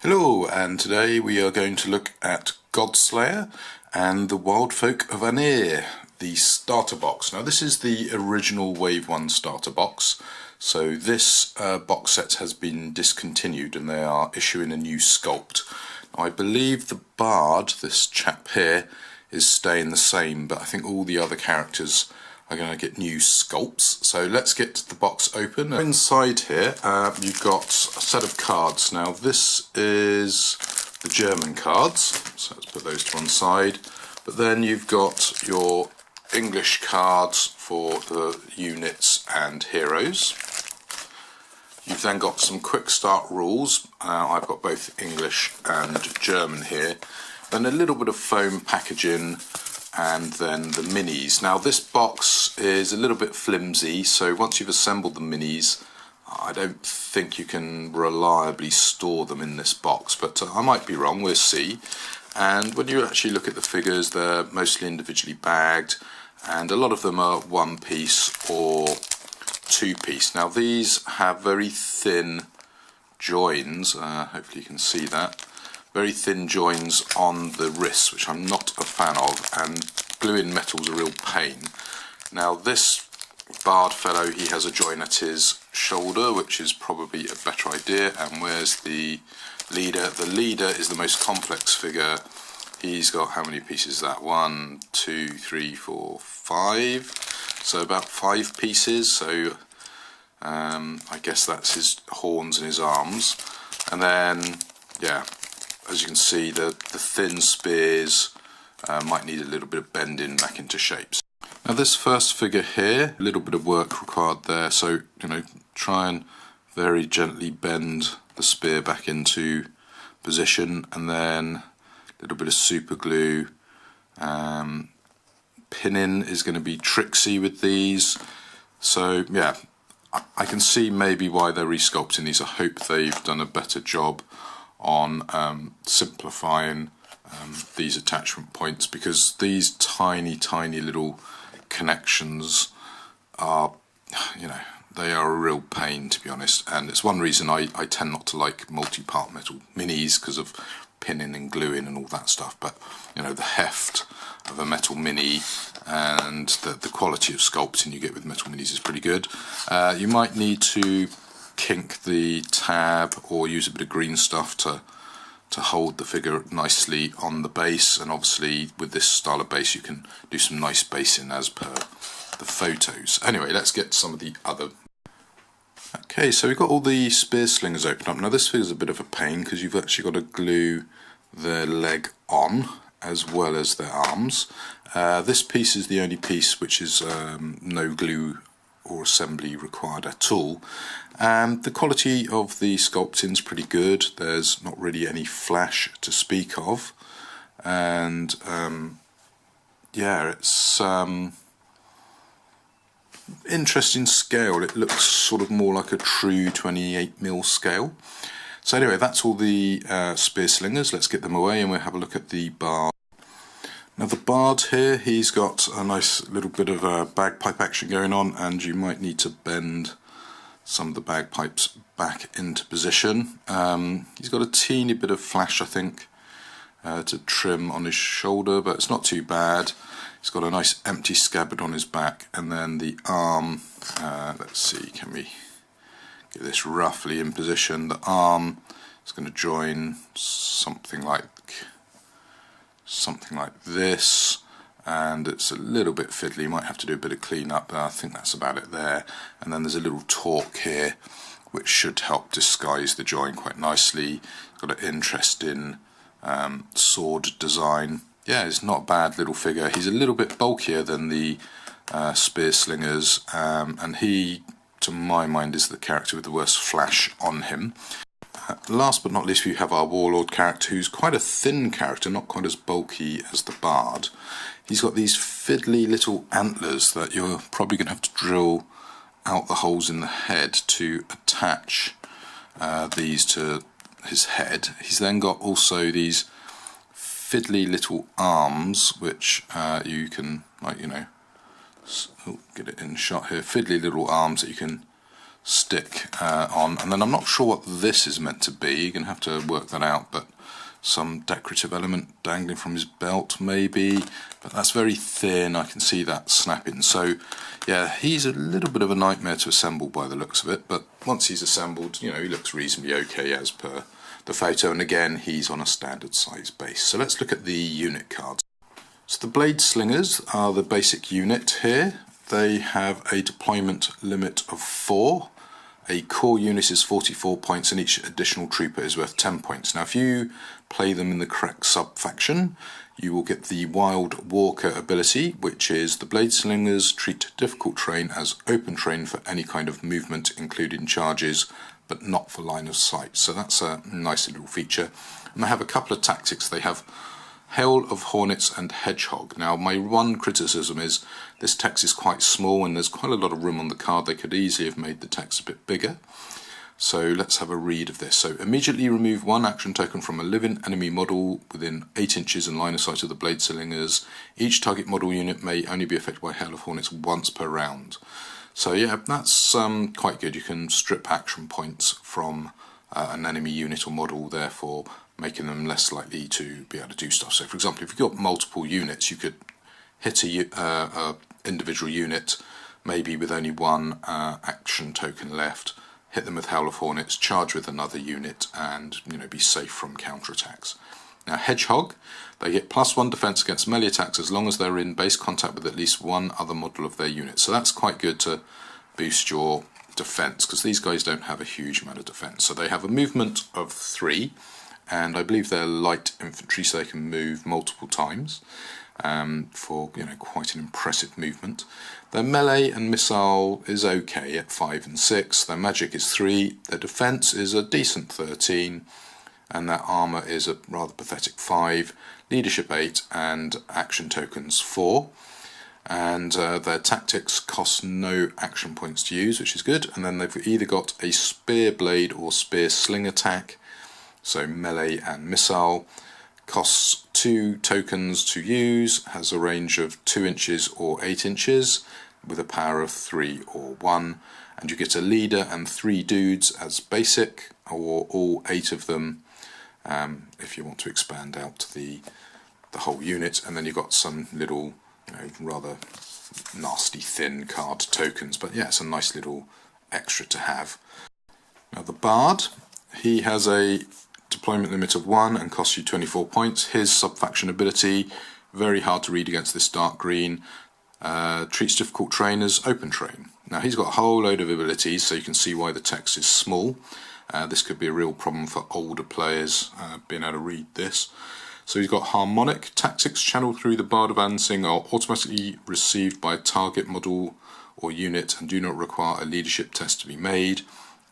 Hello, and today we are going to look at Godslayer and the Wyldfolk of Annyr, the starter box. Now this is the original Wave 1 starter box, so this box set has been discontinued and they are issuing a new sculpt. Now I believe the bard, this chap here, is staying the same, but I think all the other characters are going to get new sculpts. So let's get the box open. Inside here you've got a set of cards. Now this is the German cards, so let's put those to one side. But then you've got your English cards for the units and heroes. You've then got some quick start rules. I've got both English and German here. Then a little bit of foam packaging, and then the minis. Now this box is a little bit flimsy, so once you've assembled the minis, I don't think you can reliably store them in this box, but I might be wrong, we'll see. And when you actually look at the figures, they're mostly individually bagged, and a lot of them are one piece or two piece. Now these have very thin joins, hopefully you can see that. Very thin joins on the wrists, which I'm not a fan of, and gluing metal's a real pain. Now this bard fellow, he has a join at his shoulder, which is probably a better idea. And where's the leader? The leader is the most complex figure. He's got, how many pieces is that? 1, 2, 3, 4, 5. So about 5 pieces. So I guess that's his horns and his arms. And then, yeah, as you can see, the thin spears might need a little bit of bending back into shapes. Now this first figure here, a little bit of work required there, so try and very gently bend the spear back into position, and then a little bit of super glue. Pinning is going to be tricksy with these, so yeah, I can see maybe why they're resculpting these. I hope they've done a better job on simplifying these attachment points, because these tiny little connections are, they are a real pain, to be honest, and it's one reason I tend not to like multi-part metal minis, because of pinning and gluing and all that stuff. But the heft of a metal mini and the quality of sculpting you get with metal minis is pretty good. You might need to kink the tab or use a bit of green stuff to hold the figure nicely on the base, and obviously with this style of base you can do some nice basing as per the photos. Anyway, let's get some of the other. Okay, so we've got all the spear slingers open up. Now this figure's a bit of a pain because you've actually got to glue their leg on as well as their arms. This piece is the only piece which is no glue or assembly required at all. The quality of the sculpting is pretty good. There's not really any flash to speak of, and yeah, it's interesting scale. It looks sort of more like a true 28mm scale. So anyway, that's all the spear slingers. Let's get them away and we'll have a look at the bard. Now the bard here, he's got a nice little bit of bagpipe action going on, and you might need to bend some of the bagpipes back into position. He's got a teeny bit of flash, I think, to trim on his shoulder, but it's not too bad. He's got a nice empty scabbard on his back, and then the arm, let's see, can we get this roughly in position? The arm is going to join something like this, and it's a little bit fiddly. You might have to do a bit of clean up, but I think that's about it there. And then there's a little torque here which should help disguise the join quite nicely. Got an interesting sword design. Yeah, it's not a bad little figure. He's a little bit bulkier than the spear slingers, and he, to my mind, is the character with the worst flash on him. Last but not least, we have our warlord character, who's quite a thin character, not quite as bulky as the bard. He's got these fiddly little antlers that you're probably going to have to drill out the holes in the head to attach these to his head. He's then got also these fiddly little arms, which you can, get it in shot here, fiddly little arms that you can stick on, and then I'm not sure what this is meant to be. You're going to have to work that out, but some decorative element dangling from his belt maybe, but that's very thin. I can see that snapping. So yeah, he's a little bit of a nightmare to assemble by the looks of it, but once he's assembled, you know, he looks reasonably okay as per the photo, and again he's on a standard size base. So let's look at the unit cards. So the Blade Slingers are the basic unit here. They have a deployment limit of 4. A core unit is 44 points, and each additional trooper is worth 10 points. Now if you play them in the correct sub-faction, you will get the Wild Walker ability, which is the Blade Slingers treat difficult terrain as open terrain for any kind of movement, including charges, but not for line of sight. So that's a nice little feature. And they have a couple of tactics. They have Hail of Hornets and Hedgehog. Now my one criticism is this text is quite small and there's quite a lot of room on the card. They could easily have made the text a bit bigger. So let's have a read of this. So immediately remove 1 action token from a living enemy model within 8 inches in line of sight of the Blade Slingers. Each target model unit may only be affected by Hail of Hornets once per round. So yeah, that's quite good. You can strip action points from an enemy unit or model, therefore making them less likely to be able to do stuff. So for example, if you've got multiple units, you could hit a individual unit maybe with only 1 action token left, hit them with Hail of Hornets, charge with another unit, and be safe from counterattacks. Now Hedgehog, they get +1 defense against melee attacks as long as they're in base contact with at least 1 other model of their unit. So that's quite good to boost your defense, because these guys don't have a huge amount of defense. So they have a movement of 3, and I believe they're light infantry, so they can move multiple times for quite an impressive movement. Their melee and missile is okay at 5 and 6. Their magic is 3. Their defense is a decent 13, and their armor is a rather pathetic 5. Leadership 8 and action tokens 4. And their tactics cost no action points to use, which is good. And then they've either got a spear blade or spear sling attack, so melee and missile. Costs 2 tokens to use, has a range of 2 inches or 8 inches, with a power of 3 or 1. And you get a leader and 3 dudes as basic, or all 8 of them if you want to expand out the whole unit. And then you've got some little rather nasty thin card tokens, but yeah, it's a nice little extra to have. Now the Bard, he has a deployment limit of 1 and costs you 24 points. His sub-faction ability, very hard to read against this dark green, treats difficult terrain as open terrain. Now he's got a whole load of abilities, so you can see why the text is small. This could be a real problem for older players being able to read this. So he's got Harmonic. Tactics channeled through the Bard of Ansing are automatically received by a target model or unit and do not require a leadership test to be made.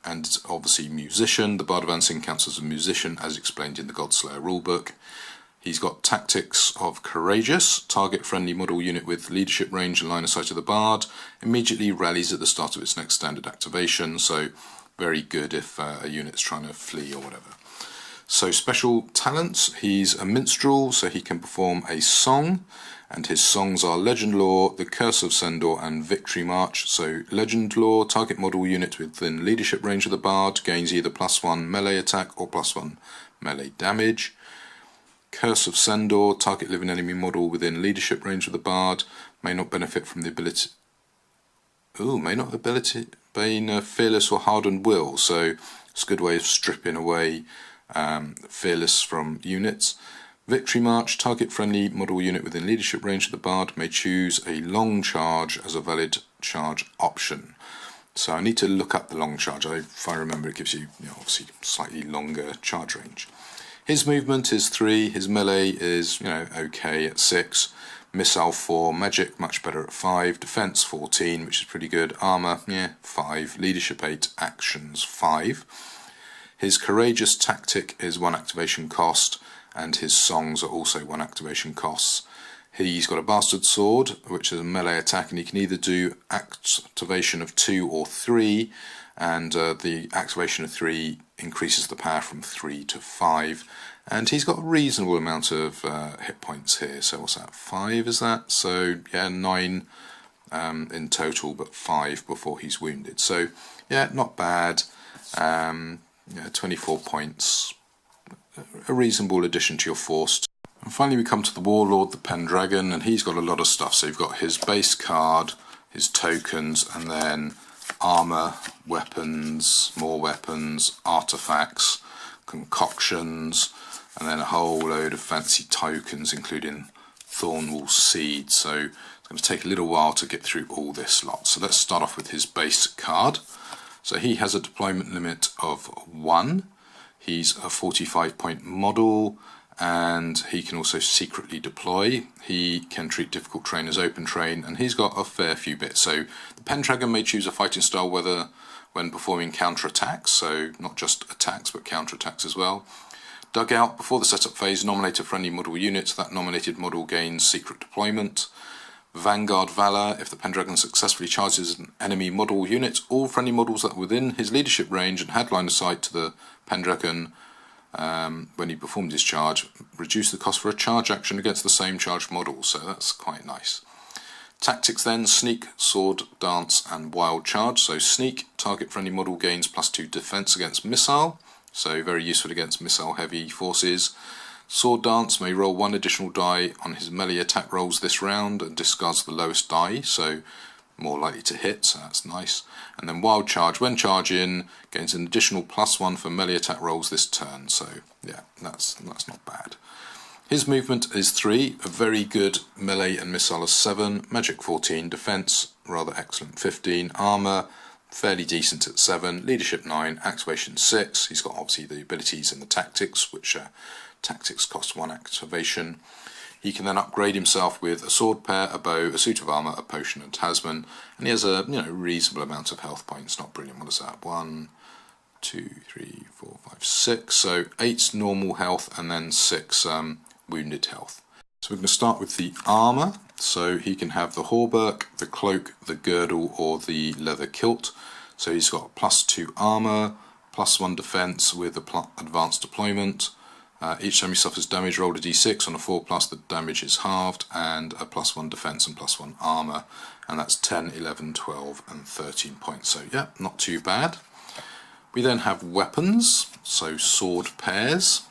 And it's obviously Musician. The Bard of Ansing counts as a musician, as explained in the Godslayer rulebook. He's got Tactics of Courageous. Target friendly model unit with leadership range and line of sight of the Bard immediately rallies at the start of its next standard activation. So very good if a unit's trying to flee or whatever. So special talents, he's a minstrel, so he can perform a song, and his songs are Legend Lore, The Curse of Sendor, and Victory March. So Legend Lore, target model unit within leadership range of the Bard gains either +1 melee attack or +1 melee damage. Curse of Sendor, target living enemy model within leadership range of the Bard may not benefit from the ability. Being fearless or hardened will, so it's a good way of stripping away fearless from units. Victory March, target friendly model unit within leadership range of the Bard may choose a long charge as a valid charge option. So I need to look up the long charge. If I remember, it gives you, obviously slightly longer charge range. His movement is 3, his melee is okay at 6, missile 4, magic much better at 5, defense 14, which is pretty good, armor 5, leadership 8, actions 5. His courageous tactic is 1 activation cost, and his songs are also 1 activation costs. He's got a bastard sword, which is a melee attack, and he can either do activation of 2 or 3, and the activation of 3 increases the power from 3 to 5. And he's got a reasonable amount of hit points here. So what's that? 5 is that? So yeah, 9 in total, but 5 before he's wounded. So yeah, not bad. Yeah, 24 points, a reasonable addition to your force. And finally we come to the Warlord, the Pendragon, and he's got a lot of stuff. So you've got his base card, his tokens, and then armour, weapons, more weapons, artifacts, concoctions, and then a whole load of fancy tokens, including Thornwall Seed. So it's going to take a little while to get through all this lot. So let's start off with his base card. So he has a deployment limit of 1. He's a 45-point model, and he can also secretly deploy. He can treat difficult terrain as open terrain, and he's got a fair few bits. So the Pendragon may choose a fighting style whether when performing counter-attacks, so not just attacks but counter-attacks as well. Dugout, before the setup phase, nominate a friendly model unit. That nominated model gains secret deployment. Vanguard Valor, if the Pendragon successfully charges an enemy model unit, all friendly models that were within his leadership range and had line of sight to the Pendragon when he performed his charge, reduce the cost for a charge action against the same charged model, so that's quite nice. Tactics then, sneak, sword, dance and wild charge. So sneak, target friendly model gains +2 defense against missile, so very useful against missile heavy forces. Sword Dance may roll 1 additional die on his melee attack rolls this round and discards the lowest die, so more likely to hit, so that's nice. And then Wild Charge, when charging, gains an additional +1 for melee attack rolls this turn, so yeah, that's not bad. His movement is 3, a very good melee and missile of 7, magic 14, defense rather excellent 15, armor fairly decent at 7, leadership 9, activation 6. He's got obviously the abilities and the tactics, which tactics cost 1 activation. He can then upgrade himself with a sword pair, a bow, a suit of armour, a potion and a talisman, and he has a reasonable amount of health points. Not brilliant. What is that? 1, 2, 3, 4, 5, 6. So 8 normal health and then 6 wounded health. So we're going to start with the armour. So he can have the hauberk, the cloak, the girdle, or the leather kilt. So he's got +2 armour, +1 defence with advanced deployment. Each time he suffers damage, roll a d6. On a 4+, the damage is halved, and a +1 defense and +1 armor, and that's 10, 11, 12, and 13 points. So yeah, not too bad. We then have weapons, so sword pairs.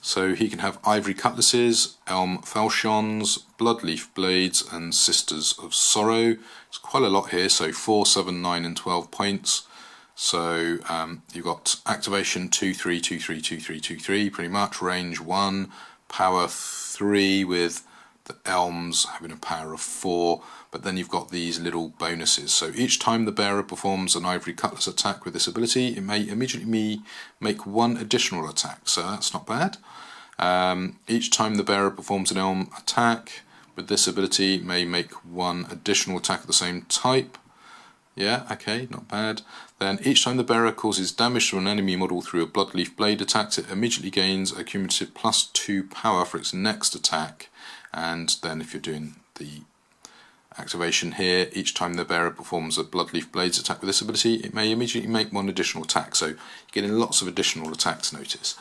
So he can have ivory cutlasses, elm falchions, bloodleaf blades, and sisters of sorrow. It's quite a lot here, so 4, 7, 9, and 12 points. So you've got activation 2, 3, 2, 3, 2, 3, 2, 3, pretty much, range 1, power 3 with the elms having a power of 4, but then you've got these little bonuses. So each time the bearer performs an ivory cutlass attack with this ability, it may immediately make 1 additional attack, so that's not bad. Each time the bearer performs an elm attack with this ability, it may make 1 additional attack of the same type. Yeah, okay, not bad. Then each time the bearer causes damage to an enemy model through a bloodleaf blade attack, it immediately gains a cumulative +2 power for its next attack. And then if you're doing the activation here, each time the bearer performs a bloodleaf blades attack with this ability, it may immediately make 1 additional attack. So you're getting lots of additional attacks, notice.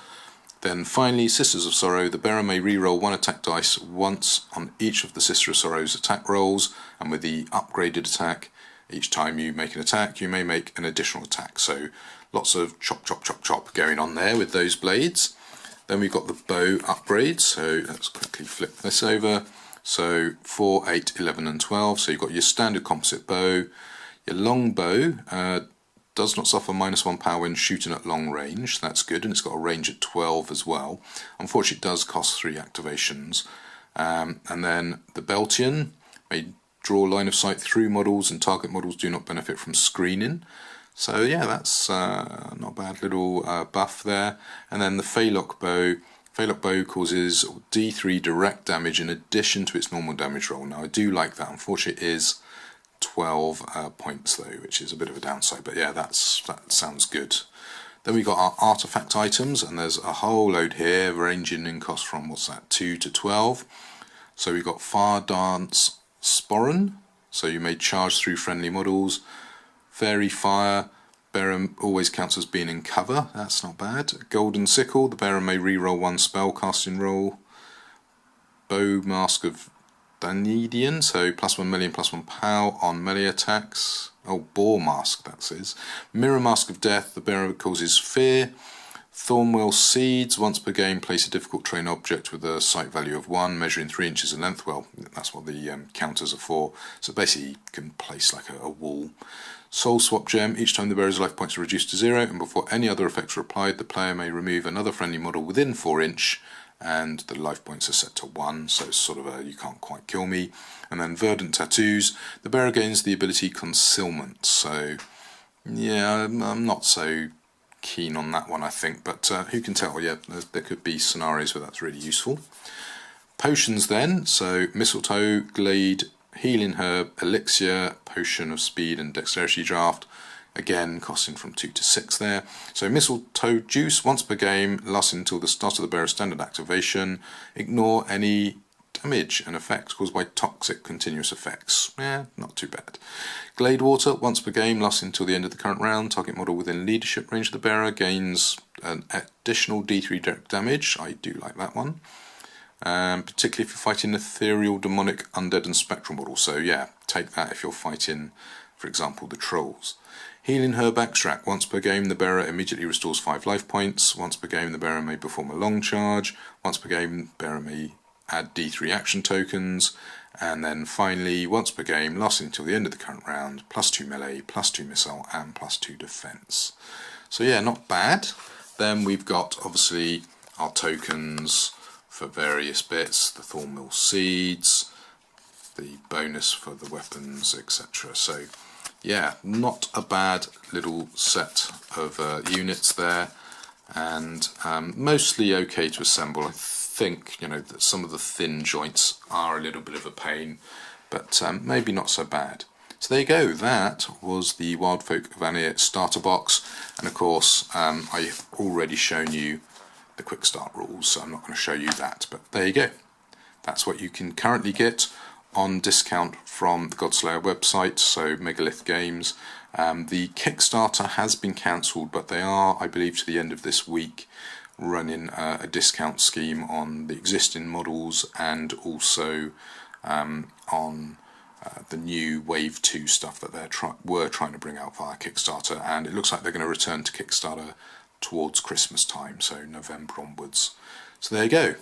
Then finally, Sisters of Sorrow. The bearer may re-roll 1 attack dice once on each of the Sister of Sorrow's attack rolls, and with the upgraded attack, each time you make an attack, you may make an additional attack. So lots of chop, chop, chop, chop going on there with those blades. Then we've got the bow upgrade. So let's quickly flip this over. So 4, 8, 11 and 12. So you've got your standard composite bow. Your long bow does not suffer -1 power when shooting at long range. That's good, and it's got a range at 12 as well. Unfortunately, it does cost 3 activations. And then the Beltian may draw line of sight through models, and target models do not benefit from screening. So yeah, that's not a bad little buff there. And then the Phaelok bow. Phaelok bow causes D3 direct damage in addition to its normal damage roll. Now I do like that. Unfortunately, it is 12 points though, which is a bit of a downside. But yeah, that sounds good. Then we've got our artifact items, and there's a whole load here, ranging in cost from 2 to 12. So we've got Fire Dance Sporran, so you may charge through friendly models. Fairy Fire, bearer always counts as being in cover, that's not bad. Golden Sickle, the bearer may re-roll 1 spell casting roll. Bow Mask of Danedian, so +1 melee and +1 POW on melee attacks. Oh, Boar Mask, that is. Mirror Mask of Death, the bearer causes fear. Thornwell Seeds, once per game, place a difficult terrain object with a sight value of 1, measuring 3 inches in length. Well, that's what the counters are for. So basically, you can place like a wall. Soul Swap Gem, each time the bearer's life points are reduced to 0, and before any other effects are applied, the player may remove another friendly model within 4 inch, and the life points are set to 1, so it's sort of a you can't quite kill me. And then Verdant Tattoos, the bearer gains the ability Concealment. So, yeah, I'm not so keen on that one, I think, but who can tell? Yeah, there could be scenarios where that's really useful. Potions then, so Mistletoe, Glade, Healing Herb, Elixir, Potion of Speed and Dexterity Draft, again costing from 2 to 6 there. So Mistletoe Juice, once per game, lasts until the start of the bearer's standard activation. Ignore any damage and effects caused by toxic continuous effects. Not too bad. Glade Water, once per game, lasts until the end of the current round. Target model within leadership range of the bearer gains an additional D3 direct damage. I do like that one. Particularly if you're fighting ethereal, demonic, undead and spectral models. So yeah, take that if you're fighting, for example, the trolls. Healing Herb Extract, once per game the bearer immediately restores 5 life points. Once per game the bearer may perform a long charge. Once per game the bearer may add D3 action tokens, and then finally, once per game, lasting until the end of the current round, +2 melee, +2 missile, and +2 defense. So yeah, not bad. Then we've got, obviously, our tokens for various bits, the Thornmill Seeds, the bonus for the weapons, etc. So yeah, not a bad little set of units there, and mostly okay to assemble. I think, you know, that some of the thin joints are a little bit of a pain, but maybe not so bad. So there you go, that was the Wyldfolk of Annyr starter box, and of course I've already shown you the quick start rules, so I'm not going to show you that, but there you go. That's what you can currently get on discount from the Godslayer website, so Megalith Games. The Kickstarter has been cancelled, but they are, I believe, to the end of this week, running a discount scheme on the existing models and also on the new Wave 2 stuff that they were trying to bring out via Kickstarter, and it looks like they're going to return to Kickstarter towards Christmas time, so November onwards. So there you go.